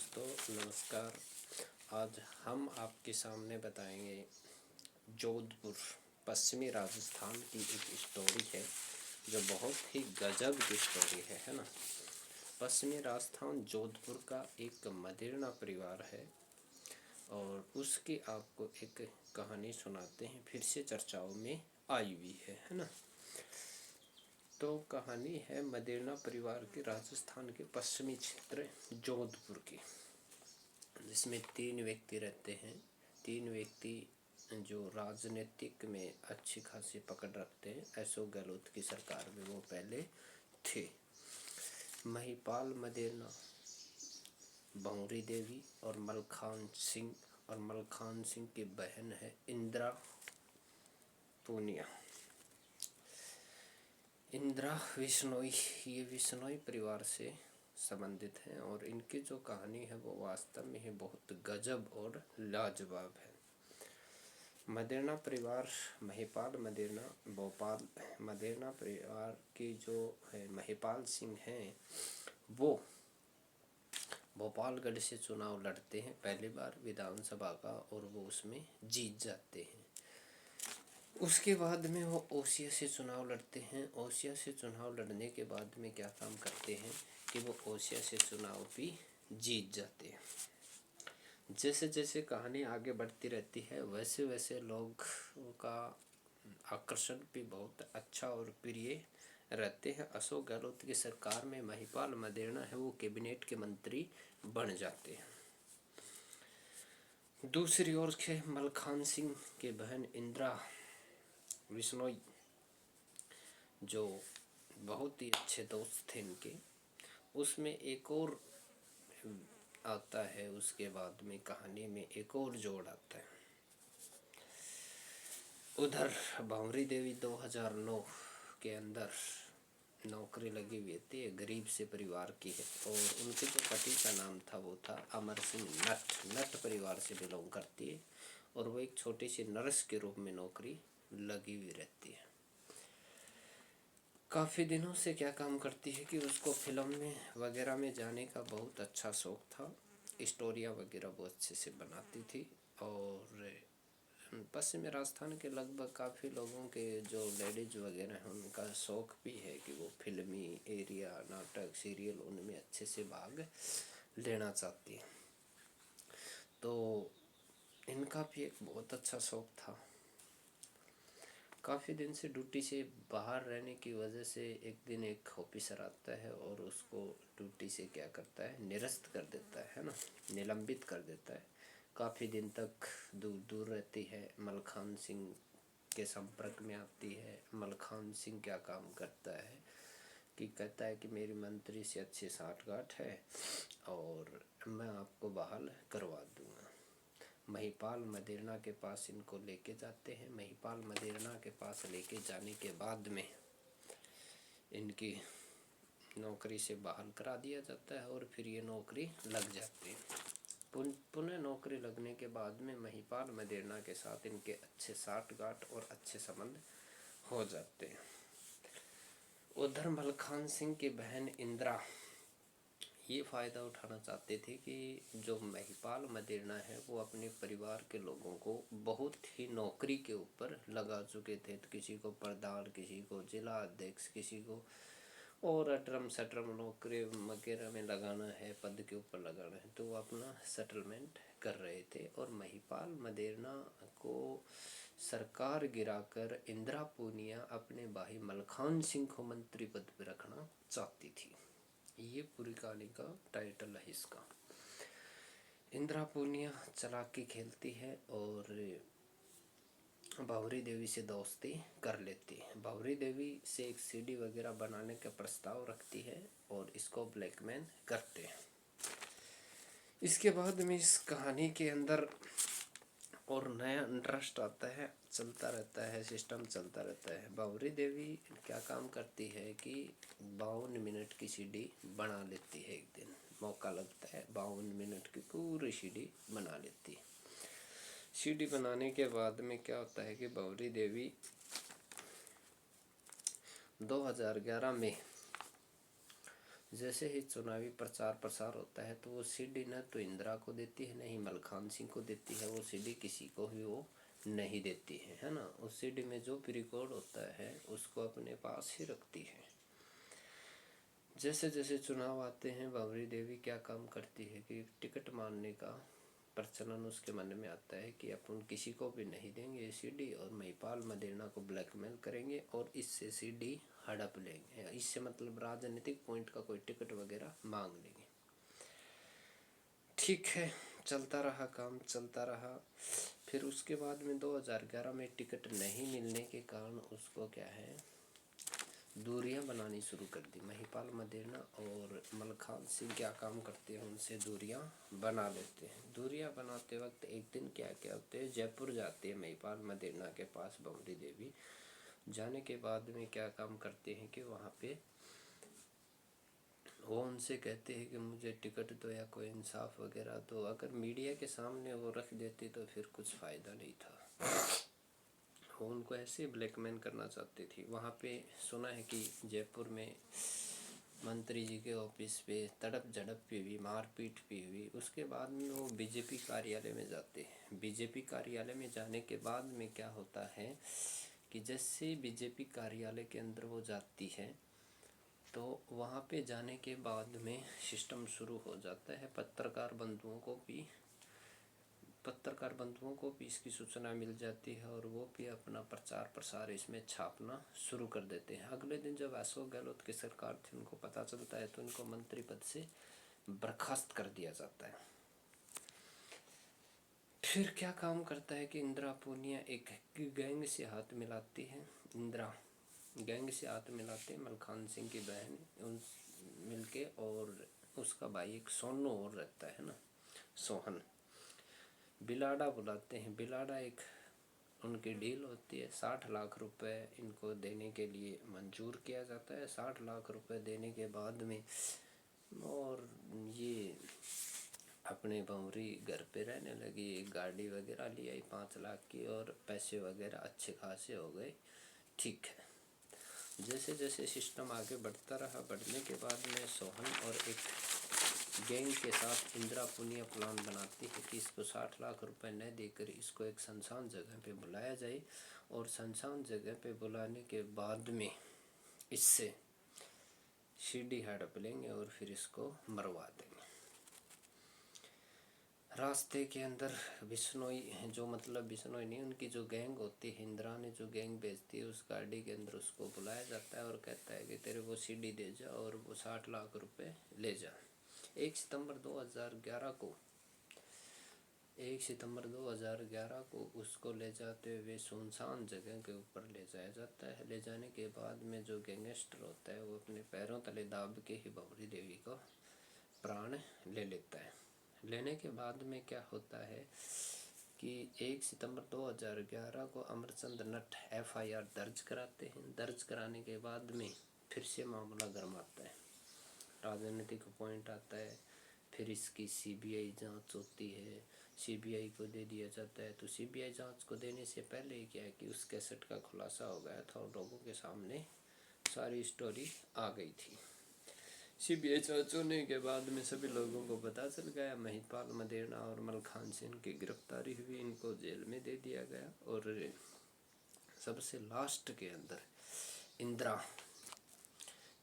दोस्तों नमस्कार। आज हम आपके सामने बताएंगे जोधपुर पश्चिमी राजस्थान की एक स्टोरी है जो बहुत ही गजब की स्टोरी है ना। पश्चिमी राजस्थान जोधपुर का एक मदेरणा परिवार है और उसकी आपको एक कहानी सुनाते हैं, फिर से चर्चाओं में आई हुई है ना। तो कहानी है मदेरणा परिवार के राजस्थान के पश्चिमी क्षेत्र जोधपुर की, जिसमें 3 व्यक्ति रहते हैं। 3 व्यक्ति जो राजनीतिक में अच्छी खासी पकड़ रखते हैं। अशोक गहलोत की सरकार में वो पहले थे। महिपाल मदेरणा, भंवरी देवी और मलखान सिंह, और मलखान सिंह की बहन है इंदिरा पूनिया। इंदिरा विश्नोई, ये विश्नोई परिवार से संबंधित हैं और इनकी जो कहानी है वो वास्तव में ही बहुत गजब और लाजवाब है। मदेरणा परिवार, महिपाल मदेरणा, भोपाल मदेरणा परिवार की जो है महिपाल सिंह हैं, वो भोपालगढ़ से चुनाव लड़ते हैं पहली बार विधानसभा का और वो उसमें जीत जाते हैं। उसके बाद में वो ओसिया से चुनाव लड़ते हैं। ओसिया से चुनाव लड़ने के बाद में क्या काम करते हैं कि वो ओसिया से चुनाव भी जीत जाते हैं। जैसे जैसे कहानी आगे बढ़ती रहती है वैसे वैसे लोग का आकर्षण भी बहुत अच्छा और प्रिय रहते हैं। अशोक गहलोत की सरकार में महिपाल मदेरणा है वो कैबिनेट के मंत्री बन जाते हैं। दूसरी ओर के मलखान सिंह की बहन इंदिरा विश्नोई, जो बहुत ही अच्छे दोस्त थे इनके, उसमें एक और आता है। उसके बाद में कहानी में एक और जोड़ आता है। उधर भंवरी देवी 2009 के अंदर नौकरी लगी हुई थी, गरीब से परिवार की है और उनके जो पति का नाम था वो था अमर सिंह नट परिवार से बिलोंग करती है और वो एक छोटी सी नर्स के रूप में नौकरी लगी हुई रहती है। काफ़ी दिनों से क्या काम करती है कि उसको फिल्म में वगैरह में जाने का बहुत अच्छा शौक़ था। स्टोरियाँ वगैरह बहुत अच्छे से बनाती थी और पश्चिमी राजस्थान के लगभग काफ़ी लोगों के जो लेडीज वगैरह हैं उनका शौक़ भी है कि वो फिल्मी एरिया, नाटक, सीरियल उनमें अच्छे से भाग लेना चाहती है। तो इनका भी एक बहुत अच्छा शौक़ था। काफ़ी दिन से ड्यूटी से बाहर रहने की वजह से एक दिन एक ऑफिसर आता है और उसको ड्यूटी से क्या करता है, निरस्त कर देता है ना, निलंबित कर देता है। काफ़ी दिन तक दूर दूर रहती है, मलखान सिंह के संपर्क में आती है। मलखान सिंह क्या काम करता है कि कहता है कि मेरी मंत्री से अच्छी साठगांठ है और मैं आपको बहाल करवा दूंगा। महिपाल मदेरणा के पास इनको लेके जाते हैं। महिपाल मदेरणा के पास लेके जाने के बाद में इनकी नौकरी से बहाल करा दिया जाता है और फिर ये नौकरी लग जाती है। पुनः नौकरी लगने के बाद में महिपाल मदेरणा के साथ इनके अच्छे साठगांठ और अच्छे संबंध हो जाते हैं। उधर मलखान सिंह की बहन इंदिरा ये फ़ायदा उठाना चाहते थे कि जो महिपाल मदेरणा है वो अपने परिवार के लोगों को बहुत ही नौकरी के ऊपर लगा चुके थे। तो किसी को प्रधान, किसी को जिला अध्यक्ष, किसी को और अटरम सटरम नौकरी वगैरह में लगाना है, पद के ऊपर लगाना है, तो वो अपना सेटलमेंट कर रहे थे। और महिपाल मदेरणा को सरकार गिराकर इंदिरा पूनिया अपने भाई मलखान सिंह को मंत्री पद पर रखना चाहती थी। ये पूरी कहानी का टाइटल है इसका। इंदिरा पूनिया चालाकी खेलती है और भंवरी देवी से दोस्ती कर लेती है। भंवरी देवी से एक सीडी वगैरह बनाने का प्रस्ताव रखती है और इसको ब्लैकमेल करते हैं। इसके बाद में इस कहानी के अंदर और नया इंटरेस्ट आता है, चलता रहता है, सिस्टम चलता रहता है। भंवरी देवी क्या काम करती है कि 52 मिनट की सीडी बना लेती है। एक दिन मौका लगता है, 52 मिनट की पूरी सीडी बना लेती है। सीडी बनाने के बाद में क्या होता है कि भंवरी देवी 2011 में जैसे ही चुनावी प्रचार प्रसार होता है तो वो सीडी न तो इंदिरा को देती है, न ही मलखान सिंह को देती है, वो सीडी किसी को भी वो नहीं देती है ना। उस सीडी में जो भी रिकॉर्ड होता है उसको अपने पास ही रखती है। जैसे जैसे चुनाव आते हैं बाबरी देवी क्या काम करती है कि टिकट मांगने का प्रचलन उसके मन में आता है कि अपन किसी को भी नहीं देंगे ये सीडी, और महिपाल मदेरणा को ब्लैकमेल करेंगे और इससे सीडी हड़प लेंगे। इससे मतलब राजनीतिक पॉइंट का कोई टिकट वगैरह मांग लेंगे। ठीक है, चलता रहा काम, चलता रहा। फिर उसके बाद में 2011 में टिकट नहीं मिलने के कारण उसको क्या है, दूरियां बनानी शुरू कर दी। महिपाल मदेरणा और मलखान सिंह क्या काम करते हैं, उनसे दूरियां बना लेते हैं। दूरियां बनाते वक्त एक दिन क्या क्या होते हैं, जयपुर जाते हैं महिपाल मदेरणा के पास बाबरी देवी। जाने के बाद में क्या काम करते हैं कि वहाँ पे वो उनसे कहते हैं कि मुझे टिकट दो या कोई इंसाफ वगैरह। तो अगर मीडिया के सामने वो रख देती तो फिर कुछ फ़ायदा नहीं था। वो उनको ऐसे ब्लैकमेल करना चाहती थी। वहाँ पे सुना है कि जयपुर में मंत्री जी के ऑफिस पे तड़प झड़प भी हुई, मारपीट भी हुई। उसके बाद में वो बीजेपी कार्यालय में जाते हैं। बीजेपी कार्यालय में जाने के बाद में क्या होता है कि जैसे बीजेपी कार्यालय के अंदर वो जाती है तो वहाँ पे जाने के बाद में सिस्टम शुरू हो जाता है। पत्रकार बंधुओं को भी इसकी सूचना मिल जाती है और वो भी अपना प्रचार प्रसार इसमें छापना शुरू कर देते हैं। अगले दिन जब अशोक गहलोत की सरकार थी, उनको पता चलता है तो इनको मंत्री पद से बर्खास्त कर दिया जाता है। फिर क्या काम करता है कि इंदिरा पूनिया एक गैंग से हाथ मिलाती है। इंदिरा गैंग से हाथ मिलाते हैं, मलखान सिंह की बहन उन मिलके, और उसका भाई एक सोनू और रहता है ना, सोहन। बिलाडा बुलाते हैं। बिलाडा एक उनकी डील होती है। 60 लाख रुपए इनको देने के लिए मंजूर किया जाता है। 60 लाख रुपए देने के बाद में और ये अपने बमरी घर पे रहने लगी। एक गाड़ी वगैरह ली आई 5 लाख की, और पैसे वगैरह अच्छे खासे हो गए। ठीक है, जैसे जैसे सिस्टम आगे बढ़ता रहा, बढ़ने के बाद में सोहन और एक गैंग के साथ इंदिरा पूनिया प्लान बनाती है कि इसको 60 लाख रुपए न देकर इसको एक सुनसान जगह पे बुलाया जाए, और सुनसान जगह पे बुलाने के बाद में इससे सीडी हड़प लेंगे और फिर इसको मरवा देंगे। रास्ते के अंदर बिश्नोई, जो मतलब बिश्नोई नहीं, उनकी जो गैंग होती है, इंदिरा ने जो गैंग भेजती है, उस गाड़ी के अंदर उसको बुलाया जाता है और कहता है कि तेरे को सीडी दे जा और वो 60 लाख रुपए ले जा। 1 सितंबर 2011 को उसको ले जाते हुए सुनसान जगह के ऊपर ले जाया जाता है। ले जाने के बाद में जो गैंगस्टर होता है वो अपने पैरों तले दाब के ही बाबरी देवी को प्राण ले लेता है। लेने के बाद में क्या होता है कि 1 सितंबर 2011 को अमरचंद नट FIR दर्ज कराते हैं। दर्ज कराने के बाद में फिर से मामला गर्माता है, राजनीतिक पॉइंट आता है। फिर इसकी CBI जांच होती है, CBI को दे दिया जाता है। तो CBI जांच को देने से पहले क्या है कि उस कैसेट का खुलासा हो गया था और लोगों के सामने सारी स्टोरी आ गई थी। CBI जांच होने के बाद में सभी लोगों को पता चल गया। महिपाल मदेरणा और मलखान सिंह की गिरफ्तारी हुई, इनको जेल में दे दिया गया। और सबसे लास्ट के अंदर इंदिरा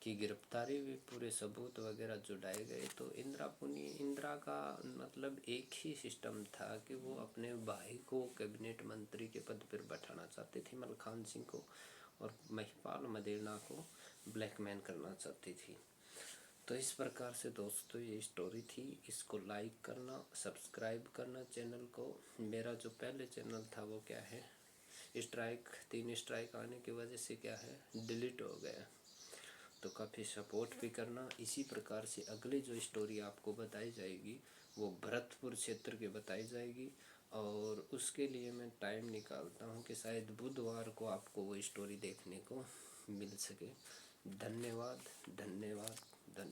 की गिरफ्तारी हुई, पूरे सबूत वगैरह जुटाए गए। तो इंदिरा का मतलब एक ही सिस्टम था कि वो अपने भाई को कैबिनेट मंत्री के पद पर बैठाना चाहती थी, मलखान सिंह को, और महिपाल मदेरणा को ब्लैकमेल करना चाहती थी। तो इस प्रकार से दोस्तों ये स्टोरी थी। इसको लाइक करना, सब्सक्राइब करना चैनल को। मेरा जो पहले चैनल था वो क्या है, 3 स्ट्राइक आने की वजह से क्या है, डिलीट हो गया। तो काफ़ी सपोर्ट भी करना। इसी प्रकार से अगली जो स्टोरी आपको बताई जाएगी वो भरतपुर क्षेत्र की बताई जाएगी, और उसके लिए मैं टाइम निकालता हूँ कि शायद बुधवार को आपको वो स्टोरी देखने को मिल सके। धन्यवाद, धन्यवाद।